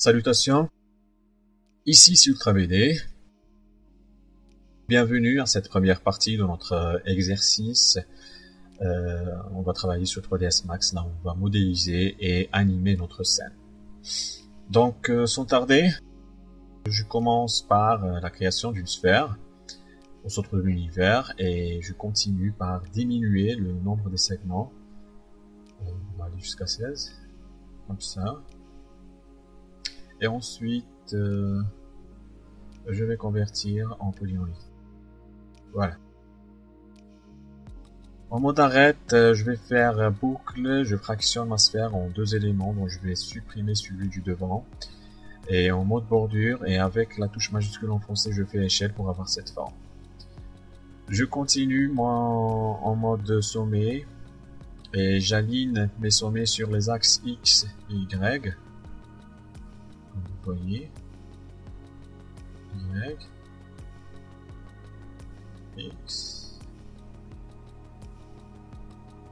Salutations, ici c'est UltraBD. Bienvenue à cette première partie de notre exercice. On va travailler sur 3ds Max, là on va modéliser et animer notre scène. Donc sans tarder, je commence par la création d'une sphère au centre de l'univers et je continue par diminuer le nombre des segments. On va aller jusqu'à 16, comme ça. Et ensuite, je vais convertir en polygone. Voilà. En mode arrête, je vais faire boucle, je fractionne ma sphère en deux éléments, donc je vais supprimer celui du devant. Et en mode bordure, et avec la touche majuscule enfoncée, je fais échelle pour avoir cette forme. Je continue en mode sommet, et j'aligne mes sommets sur les axes X et Y. Comme vous voyez. Y. X.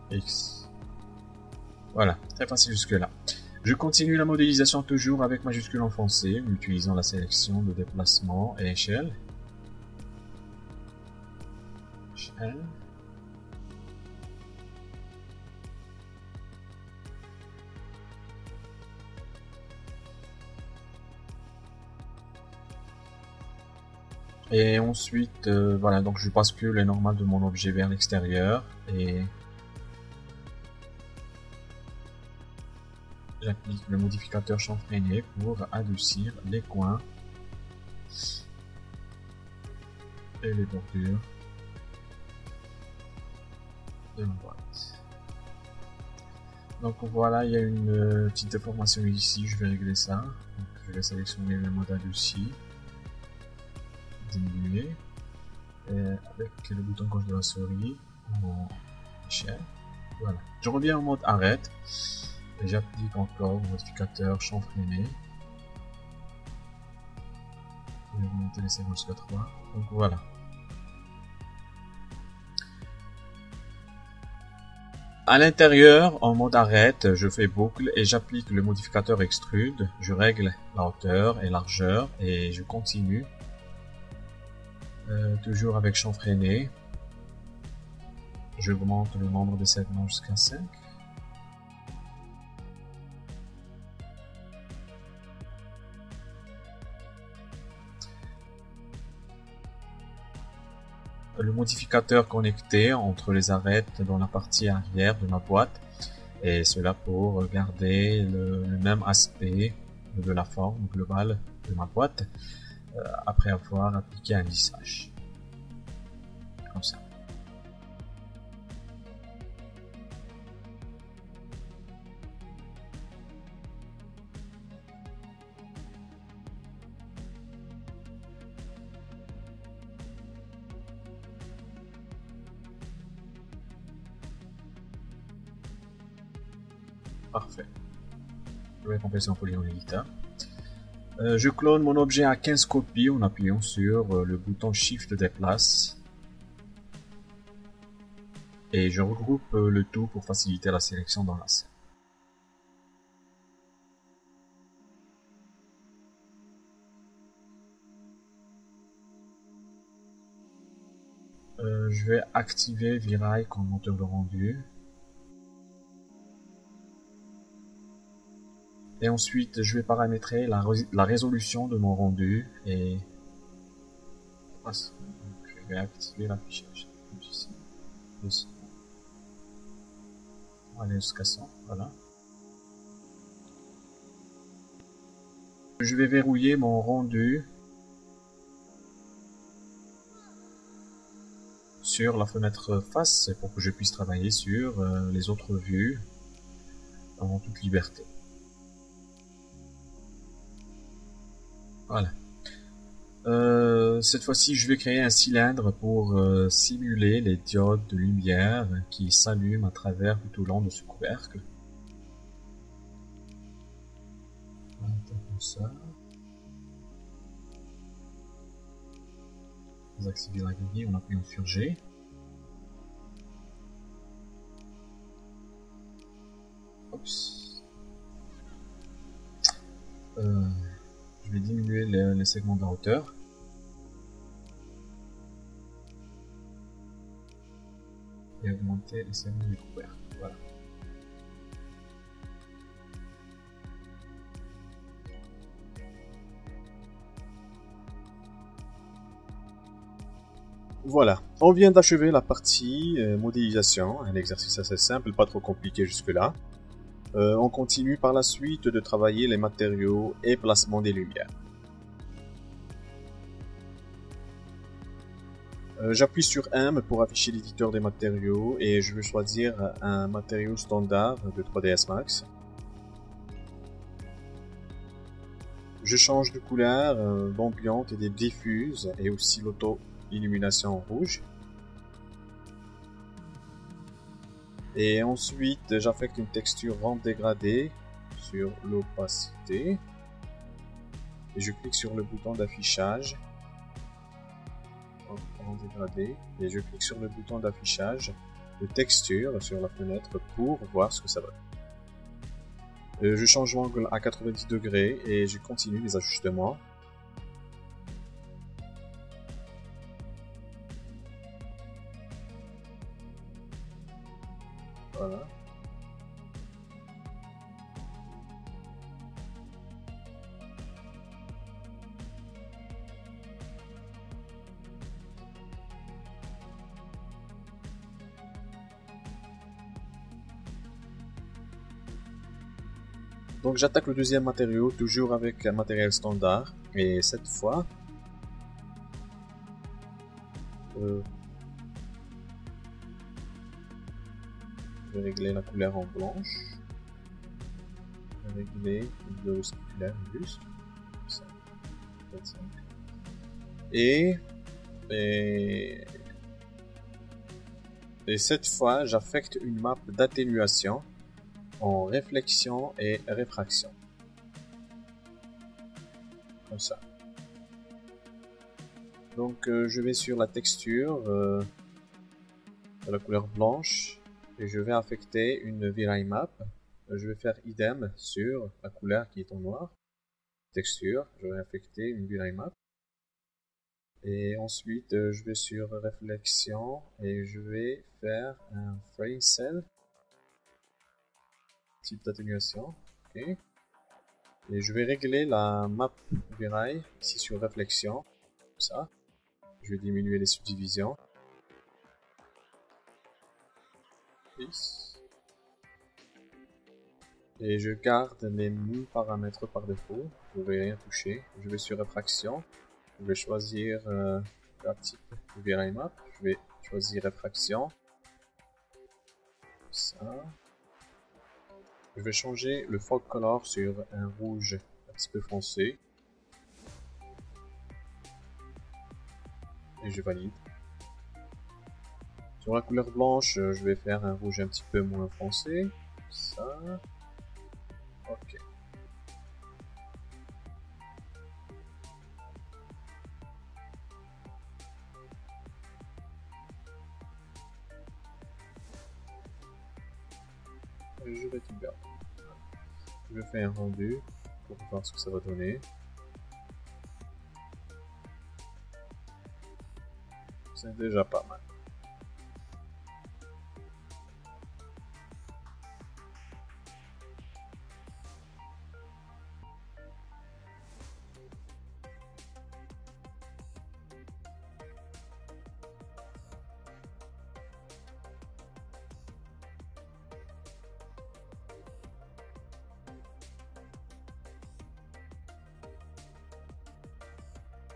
X. Voilà, très facile jusque là. Je continue la modélisation toujours avec majuscule enfoncée, en utilisant la sélection de déplacement et échelle. Échelle. Et ensuite, voilà, donc je bascule les normales de mon objet vers l'extérieur et j'applique le modificateur chanfreiné pour adoucir les coins et les bordures de ma boîte. Donc voilà, il y a une petite déformation ici, je vais régler ça. Donc, je vais sélectionner le mode adouci, diminuer, et avec le bouton gauche de la souris en échelle. Voilà. Je reviens en mode arrête. Et j'applique encore le modificateur chanfreiné. Je vais remonter les segments jusqu'à 3. Donc voilà. À l'intérieur, en mode arrête, je fais boucle et j'applique le modificateur extrude. Je règle la hauteur et largeur et je continue. Toujours avec chanfreiné. J'augmente le nombre de segments jusqu'à 5. Le modificateur connecté entre les arêtes dans la partie arrière de ma boîte, et cela pour garder le même aspect de la forme globale de ma boîte après avoir appliqué un lissage. Comme ça. Parfait. Je vais compresser en polygone éditeur. Je clone mon objet à 15 copies en appuyant sur le bouton Shift déplace. Et je regroupe le tout pour faciliter la sélection dans la scène. Je vais activer V-Ray comme moteur de rendu. Et ensuite, je vais paramétrer la résolution de mon rendu et je vais activer l'affichage. On va aller jusqu'à 100, voilà. Je vais verrouiller mon rendu sur la fenêtre face pour que je puisse travailler sur les autres vues en toute liberté. Voilà. Cette fois-ci, je vais créer un cylindre pour simuler les diodes de lumière qui s'allument à travers tout au long de ce couvercle. Voilà, comme ça. Vous activez la grille en appuyant sur G. Oups. Je vais diminuer les segments de la hauteur. Et augmenter les segments du couvert. Voilà. Voilà, on vient d'achever la partie modélisation, un exercice assez simple, pas trop compliqué jusque-là. On continue par la suite de travailler les matériaux et placement des lumières. J'appuie sur M pour afficher l'éditeur des matériaux et je vais choisir un matériau standard de 3ds Max. Je change de couleur d'ambiante et des diffuses et aussi l'auto-illumination en rouge. Et ensuite, j'affecte une texture rente dégradée sur l'opacité. Et je clique sur le bouton d'affichage. Rente dégradée. Et je clique sur le bouton d'affichage de texture sur la fenêtre pour voir ce que ça donne. Je change l'angle à 90 degrés et je continue les ajustements. Voilà. Donc j'attaque le deuxième matériau, toujours avec un matériel standard, et cette fois, je vais régler la couleur en blanche, je vais régler le spiculaire juste, ça, 25. Et cette fois, j'affecte une map d'atténuation en réflexion et réfraction. Comme ça. Donc je vais sur la texture de la couleur blanche et je vais affecter une VRI map. Je vais faire idem sur la couleur qui est en noir. Texture, je vais affecter une VRI map. Et ensuite je vais sur réflexion et je vais faire un frame cell. Type d'atténuation, ok. Et je vais régler la map VRI ici sur réflexion, comme ça. Je vais diminuer les subdivisions. Et je garde les mêmes paramètres par défaut, je ne vais rien toucher. Je vais sur réfraction, je vais choisir la type VRI map, je vais choisir réfraction, comme ça. Je vais changer le fog color sur un rouge un petit peu foncé. Et je valide. Sur la couleur blanche, je vais faire un rouge un petit peu moins foncé. Ça. Ok. Et je vais tout garder. Je fais un rendu pour voir ce que ça va donner. C'est déjà pas mal.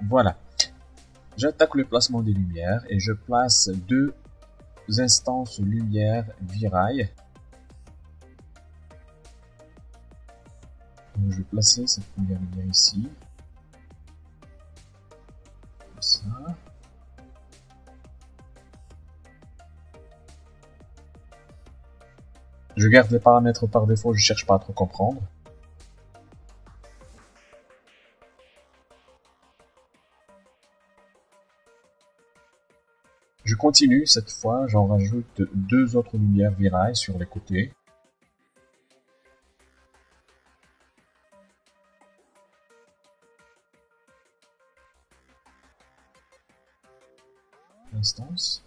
Voilà. J'attaque le placement des lumières et je place deux instances lumière VRI. Donc, je vais placer cette première lumière ici. Comme ça. Je garde les paramètres par défaut, je cherche pas à trop comprendre. Je continue, cette fois, j'en rajoute deux autres lumières VRI sur les côtés. instance.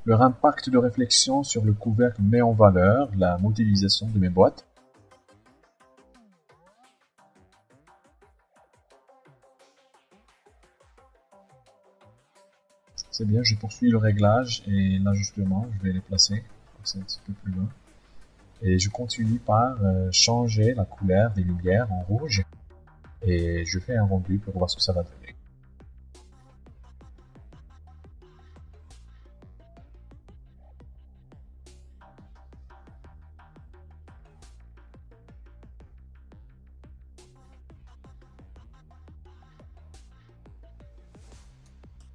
Leur impact de réflexion sur le couvercle met en valeur la modélisation de mes boîtes. C'est bien, je poursuis le réglage et l'ajustement, je vais les placer, c'est un petit peu plus loin. Et je continue par changer la couleur des lumières en rouge et je fais un rendu pour voir ce que ça va donner.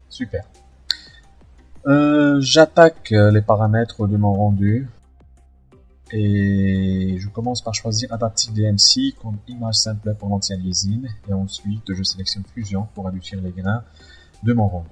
Super. J'attaque les paramètres de mon rendu et je commence par choisir Adaptive DMC comme image simple pour l'anti-aliasing et ensuite je sélectionne Fusion pour adoucir les grains de mon rendu.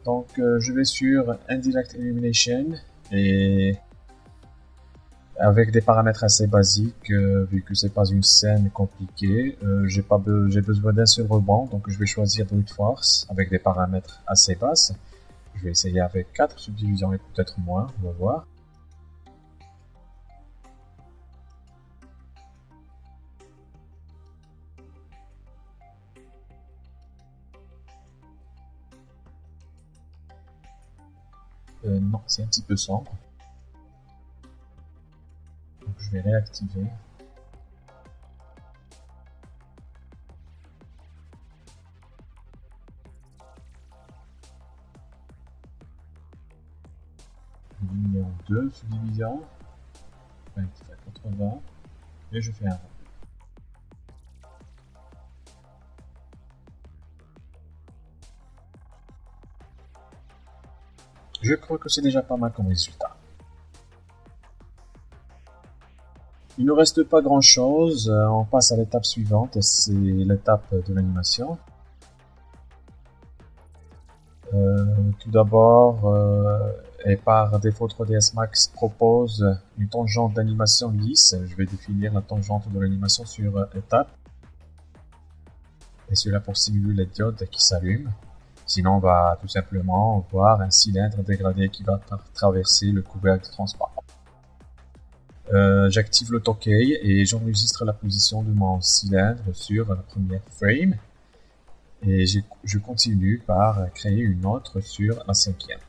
Donc je vais sur Indirect Illumination et avec des paramètres assez basiques, vu que c'est pas une scène compliquée, j'ai besoin d'un seul rebond, donc je vais choisir Brute Force avec des paramètres assez basses. Je vais essayer avec 4 subdivisions et peut-être moins, on va voir. Non, c'est un petit peu sombre. Donc je vais réactiver. Diviser en 2 subdivisions. 80. Et je fais un rendu. Je crois que c'est déjà pas mal comme résultat. Il ne reste pas grand chose, on passe à l'étape suivante, c'est l'étape de l'animation. Tout d'abord, et par défaut 3ds Max propose une tangente d'animation lisse. Je vais définir la tangente de l'animation sur étape. Et cela pour simuler les diodes qui s'allument. Sinon, on va tout simplement voir un cylindre dégradé qui va traverser le couvercle transparent. J'active l'autokey et j'enregistre la position de mon cylindre sur la première frame. Et je continue par créer une autre sur la cinquième.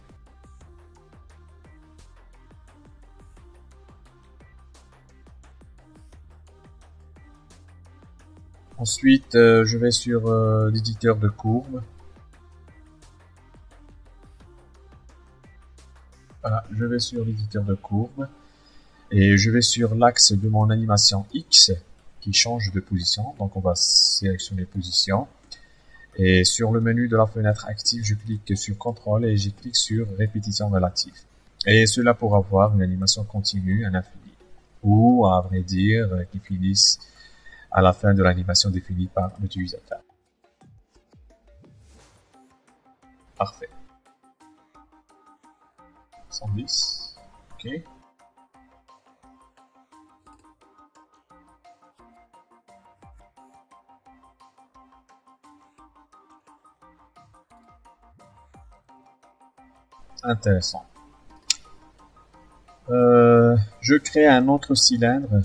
Ensuite, je vais sur l'éditeur de courbes. Voilà, je vais sur l'éditeur de courbes. Et je vais sur l'axe de mon animation X qui change de position. Donc on va sélectionner position. Et sur le menu de la fenêtre active, je clique sur CTRL et je clique sur répétition relative. Et cela pour avoir une animation continue à l'infini. Ou à vrai dire, qui finisse à la fin de l'animation définie par l'utilisateur. Parfait. 110. Ok. Intéressant. Je crée un autre cylindre.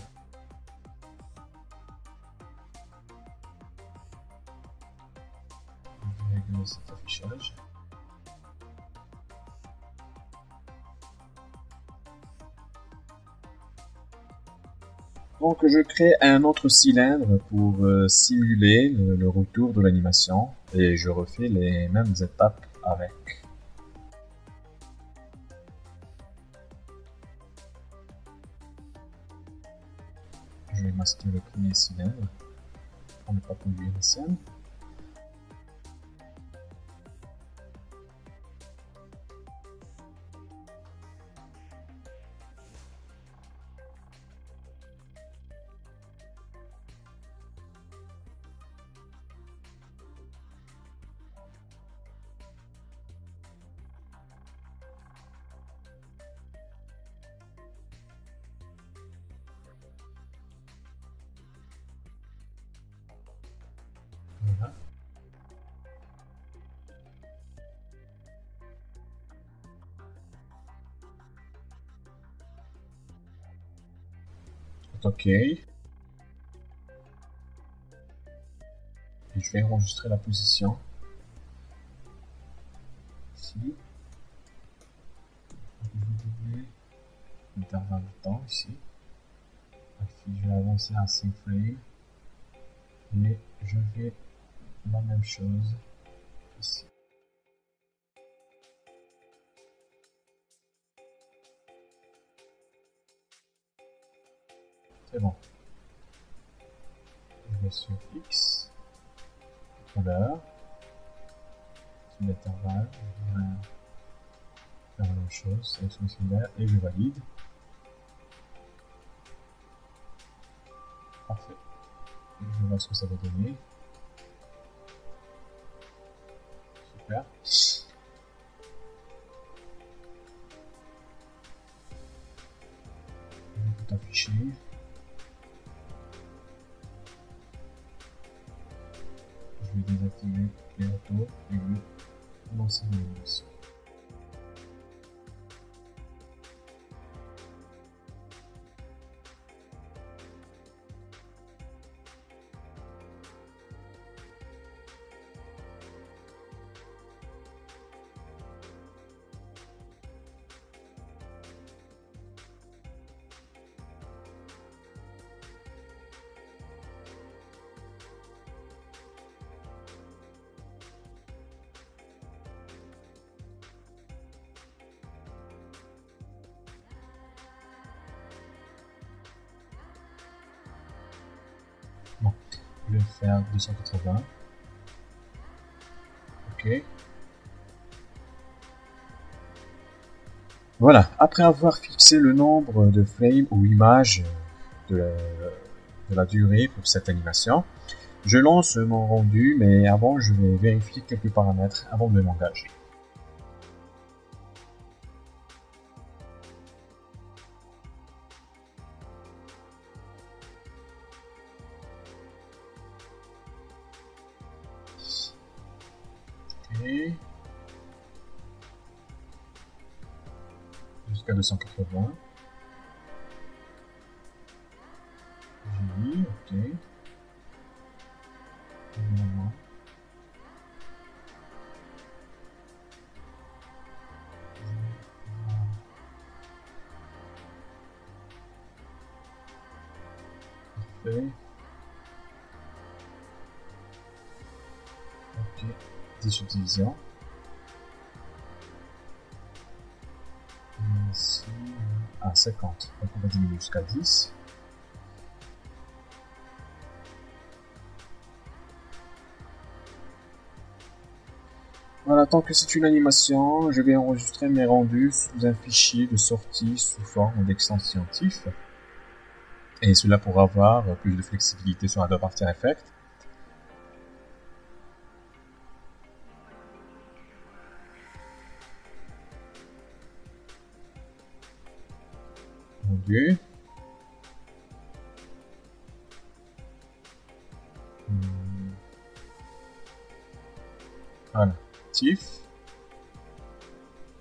Je vais régler cet affichage. Donc je crée un autre cylindre pour simuler le retour de l'animation et je refais les mêmes étapes avec. Je vais masquer le premier cylindre. pour ne pas conduire la scène. Voilà. OK. Et je vais enregistrer la position. Ici. Je vais doubler l'intervalle de temps ici. Ici, je vais avancer à 5 frames. Et je fais la même chose ici. C'est bon. Je vais sur X, contrôleur, sur l'intervalle, je vais faire la même chose, sélection similaire et je valide. Parfait. Je vais voir ce que ça va donner. Super. Je vais tout afficher. Je vais désactiver les autos et je vais lancer l'animation. Bon, je vais faire 280. OK. Voilà, après avoir fixé le nombre de frames ou images de la durée pour cette animation, je lance mon rendu, mais avant je vais vérifier quelques paramètres avant de m'engager. OK. Jusqu'à 280. J'ai mis, OK. Évidemment. Parfait. OK. 10 subdivisions. Ici, à 50. Donc on va diminuer jusqu'à 10. Voilà, tant que c'est une animation, je vais enregistrer mes rendus sous un fichier de sortie sous forme d'extension TIFF. Et cela pour avoir plus de flexibilité sur Adobe After Effects. Rendu. Voilà, TIFF.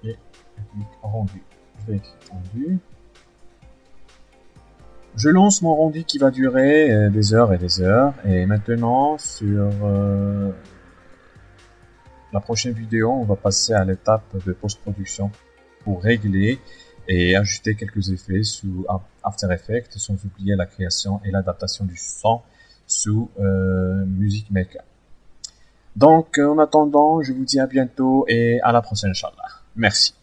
Et rendu. Je vais écrire rendu. Je lance mon rendu qui va durer des heures et des heures. Et maintenant, sur la prochaine vidéo, on va passer à l'étape de post-production pour régler et ajouter quelques effets sous After Effects, sans oublier la création et l'adaptation du son sous Music Maker. Donc, en attendant, je vous dis à bientôt et à la prochaine, Inch'Allah. Merci.